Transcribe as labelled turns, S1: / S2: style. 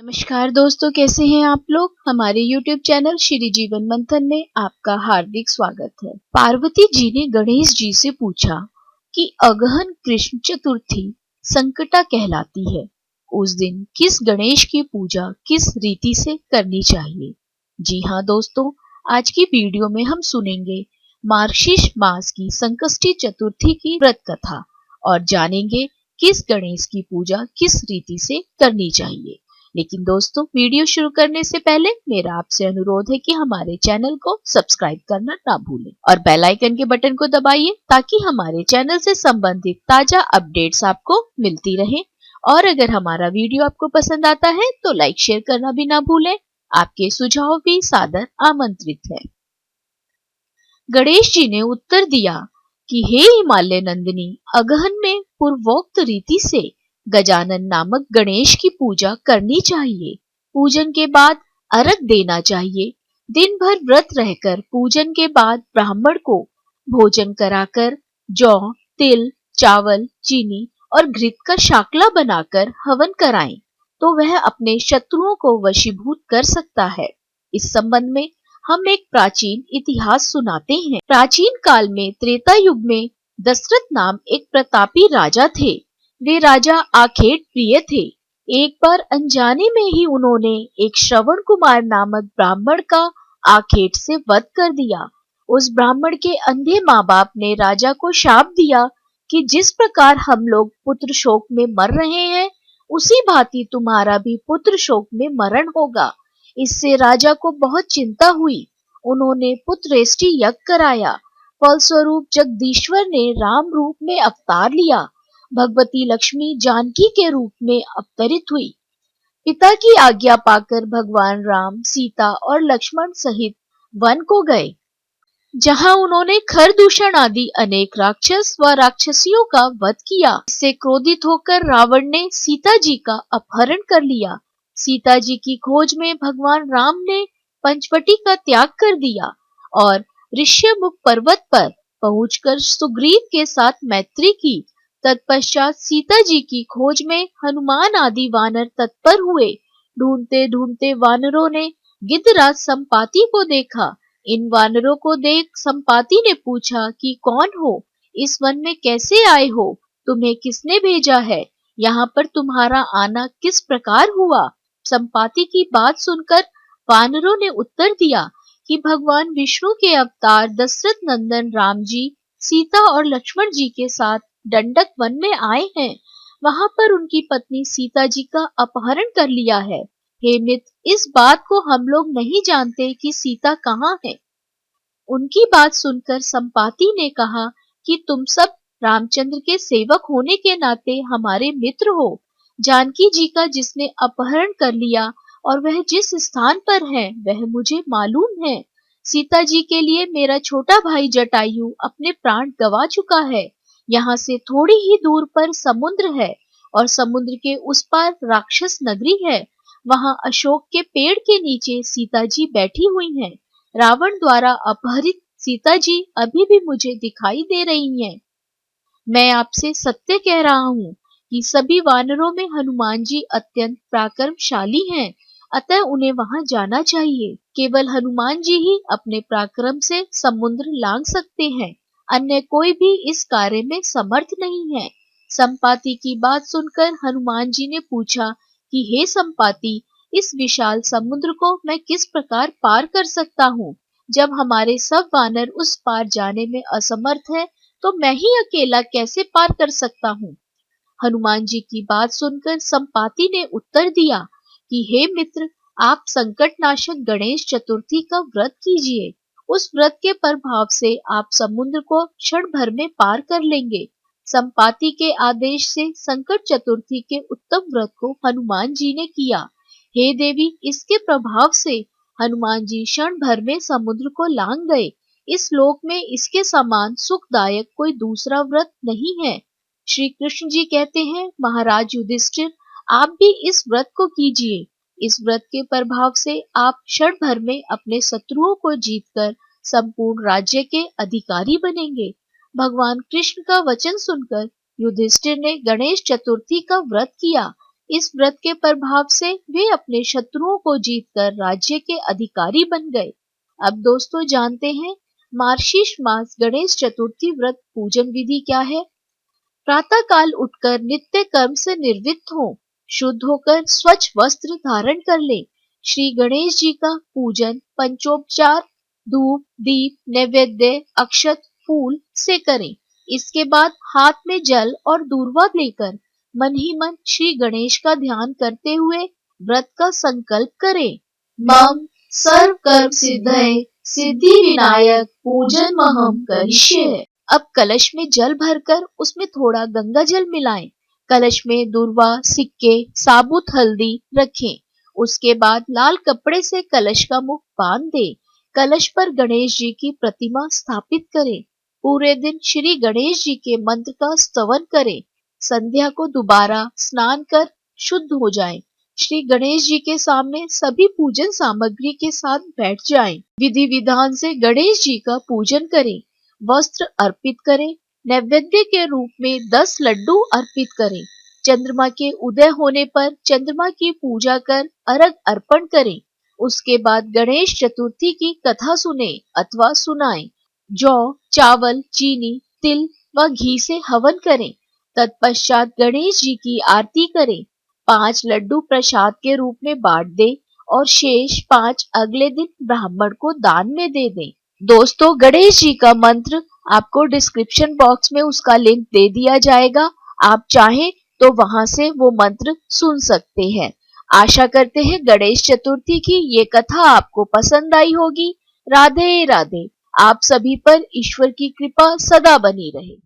S1: नमस्कार दोस्तों, कैसे हैं आप लोग। हमारे YouTube चैनल श्री जीवन मंथन में आपका हार्दिक स्वागत है। पार्वती जी ने गणेश जी से पूछा कि अगहन कृष्ण चतुर्थी संकटा कहलाती है। उस दिन किस गणेश की पूजा किस रीति से करनी चाहिए। जी हाँ दोस्तों, आज की वीडियो में हम सुनेंगे मार्गशीर्ष मास की संकष्टी चतुर्थी की व्रत कथा और जानेंगे किस गणेश की पूजा किस रीति से करनी चाहिए। लेकिन दोस्तों, वीडियो शुरू करने से पहले मेरा आपसे अनुरोध है कि हमारे चैनल को सब्सक्राइब करना ना भूलें और बेल आइकन के बटन को दबाइए ताकि हमारे चैनल से संबंधित ताजा अपडेट्स आपको मिलती रहे। और अगर हमारा वीडियो आपको पसंद आता है तो लाइक शेयर करना भी ना भूलें। आपके सुझाव भी सादर आमंत्रित है। गणेश जी ने उत्तर दिया कि हे हिमालय नंदिनी, अगहन में पूर्वोक्त रीति से गजानन नामक गणेश की पूजा करनी चाहिए। पूजन के बाद अर्घ देना चाहिए। दिन भर व्रत रहकर पूजन के बाद ब्राह्मण को भोजन कराकर जौ, तिल, चावल, चीनी और घृत का शाकला बनाकर हवन कराएं तो वह अपने शत्रुओं को वशीभूत कर सकता है। इस संबंध में हम एक प्राचीन इतिहास सुनाते हैं। प्राचीन काल में त्रेता युग में दशरथ नाम एक प्रतापी राजा थे। वे राजा आखेट प्रिय थे। एक बार अनजाने में ही उन्होंने एक श्रवण कुमार नामक ब्राह्मण का आखेट से वध कर दिया। उस ब्राह्मण के अंधे माँ बाप ने राजा को शाप दिया कि जिस प्रकार हम लोग पुत्र शोक में मर रहे हैं, उसी भांति तुम्हारा भी पुत्र शोक में मरण होगा। इससे राजा को बहुत चिंता हुई। उन्होंने पुत्रेष्टि यज्ञ कराया। फलस्वरूप जगदीश्वर ने राम रूप में अवतार लिया। भगवती लक्ष्मी जानकी के रूप में अवतरित हुई। पिता की आज्ञा पाकर भगवान राम, सीता और लक्ष्मण सहित वन को गए, जहां उन्होंने खरदूषण आदि अनेक राक्षस व राक्षसियों का वध किया। इससे क्रोधित होकर रावण ने सीता जी का अपहरण कर लिया। सीता जी की खोज में भगवान राम ने पंचवटी का त्याग कर दिया और ऋष्यमुख पर्वत पर पहुंचकर सुग्रीव के साथ मैत्री की। तत्पश्चात सीता जी की खोज में हनुमान आदि वानर तत्पर हुए। ढूंढते ढूंढते वानरों ने गिद्धराज संपाति को देखा। इन वानरों को देख संपाति ने पूछा कि कौन हो, इस वन में कैसे आए हो, तुम्हें किसने भेजा है, यहाँ पर तुम्हारा आना किस प्रकार हुआ। संपाति की बात सुनकर वानरों ने उत्तर दिया कि भगवान विष्णु के अवतार दशरथ नंदन राम जी सीता और लक्ष्मण जी के साथ दंडक वन में आए हैं। वहां पर उनकी पत्नी सीता जी का अपहरण कर लिया है। हे मित्र, इस बात को हम लोग नहीं जानते कि सीता कहाँ है। उनकी बात सुनकर संपाति ने कहा कि तुम सब रामचंद्र के सेवक होने के नाते हमारे मित्र हो। जानकी जी का जिसने अपहरण कर लिया और वह जिस स्थान पर है वह मुझे मालूम है। सीता जी के लिए मेरा छोटा भाई जटायु अपने प्राण गंवा चुका है। यहाँ से थोड़ी ही दूर पर समुद्र है और समुद्र के उस पार राक्षस नगरी है। वहां अशोक के पेड़ के नीचे सीता जी बैठी हुई हैं। रावण द्वारा अपहरित सीता जी अभी भी मुझे दिखाई दे रही हैं। मैं आपसे सत्य कह रहा हूँ कि सभी वानरों में हनुमान जी अत्यंत पराक्रमशाली हैं, अतः उन्हें वहां जाना चाहिए। केवल हनुमान जी ही अपने पराक्रम से समुद्र लांघ सकते हैं, अन्य कोई भी इस कार्य में समर्थ नहीं है। संपाति की बात सुनकर हनुमान जी ने पूछा कि हे संपाति, इस विशाल समुद्र को मैं किस प्रकार पार कर सकता हूँ। जब हमारे सब वानर उस पार जाने में असमर्थ है तो मैं ही अकेला कैसे पार कर सकता हूँ। हनुमान जी की बात सुनकर संपाति ने उत्तर दिया कि हे मित्र, आप संकट नाशक गणेश चतुर्थी का व्रत कीजिए। उस व्रत के प्रभाव से आप समुद्र को क्षण भर में पार कर लेंगे। संपाति के आदेश से संकट चतुर्थी के उत्तम व्रत को हनुमान जी ने किया। हे देवी, इसके प्रभाव से हनुमान जी क्षण भर में समुद्र को लांघ गए। इस लोक में इसके समान सुखदायक कोई दूसरा व्रत नहीं है। श्री कृष्ण जी कहते हैं, महाराज युधिष्ठिर, आप भी इस व्रत को कीजिए। इस व्रत के प्रभाव से आप क्षण भर में अपने शत्रुओं को जीतकर संपूर्ण राज्य के अधिकारी बनेंगे। भगवान कृष्ण का वचन सुनकर युधिष्ठिर ने गणेश चतुर्थी का व्रत किया। इस व्रत के प्रभाव से वे अपने शत्रुओं को जीतकर राज्य के अधिकारी बन गए। अब दोस्तों जानते हैं मार्गशीर्ष मास गणेश चतुर्थी व्रत पूजन विधि क्या है। प्रातः काल उठकर नित्य कर्म से निर्वृत्त हो, शुद्ध होकर स्वच्छ वस्त्र धारण कर ले। श्री गणेश जी का पूजन पंचोपचार धूप दीप नैवेद्य अक्षत फूल से करें। इसके बाद हाथ में जल और दूर्वा लेकर मन ही मन श्री गणेश का ध्यान करते हुए व्रत का संकल्प करें। मम सर्व कर्म सिद्धये सिद्धि विनायक पूजन महम करिष्ये। अब कलश में जल भरकर उसमें थोड़ा गंगा जल मिलाएं। कलश में दूर्वा सिक्के साबुत हल्दी रखें। उसके बाद लाल कपड़े से कलश का मुख बांध दें। कलश पर गणेश जी की प्रतिमा स्थापित करें। पूरे दिन श्री गणेश जी के मंत्र का स्तवन करें। संध्या को दोबारा स्नान कर शुद्ध हो जाएं। श्री गणेश जी के सामने सभी पूजन सामग्री के साथ बैठ जाएं। विधि विधान से गणेश जी का पूजन करें। वस्त्र अर्पित करें। नैवेद्य के रूप में 10 लड्डू अर्पित करें। चंद्रमा के उदय होने पर चंद्रमा की पूजा कर अर्घ अर्पण करें। उसके बाद गणेश चतुर्थी की कथा सुने अथवा सुनाएं। जौ चावल चीनी तिल व घी से हवन करें। तत्पश्चात गणेश जी की आरती करें। 5 लड्डू प्रसाद के रूप में बांट दें और शेष 5 अगले दिन ब्राह्मण को दान में दे दें। दोस्तों गणेश जी का मंत्र आपको डिस्क्रिप्शन बॉक्स में उसका लिंक दे दिया जाएगा। आप चाहें तो वहां से वो मंत्र सुन सकते हैं। आशा करते हैं गणेश चतुर्थी की ये कथा आपको पसंद आई होगी। राधे राधे। आप सभी पर ईश्वर की कृपा सदा बनी रहे।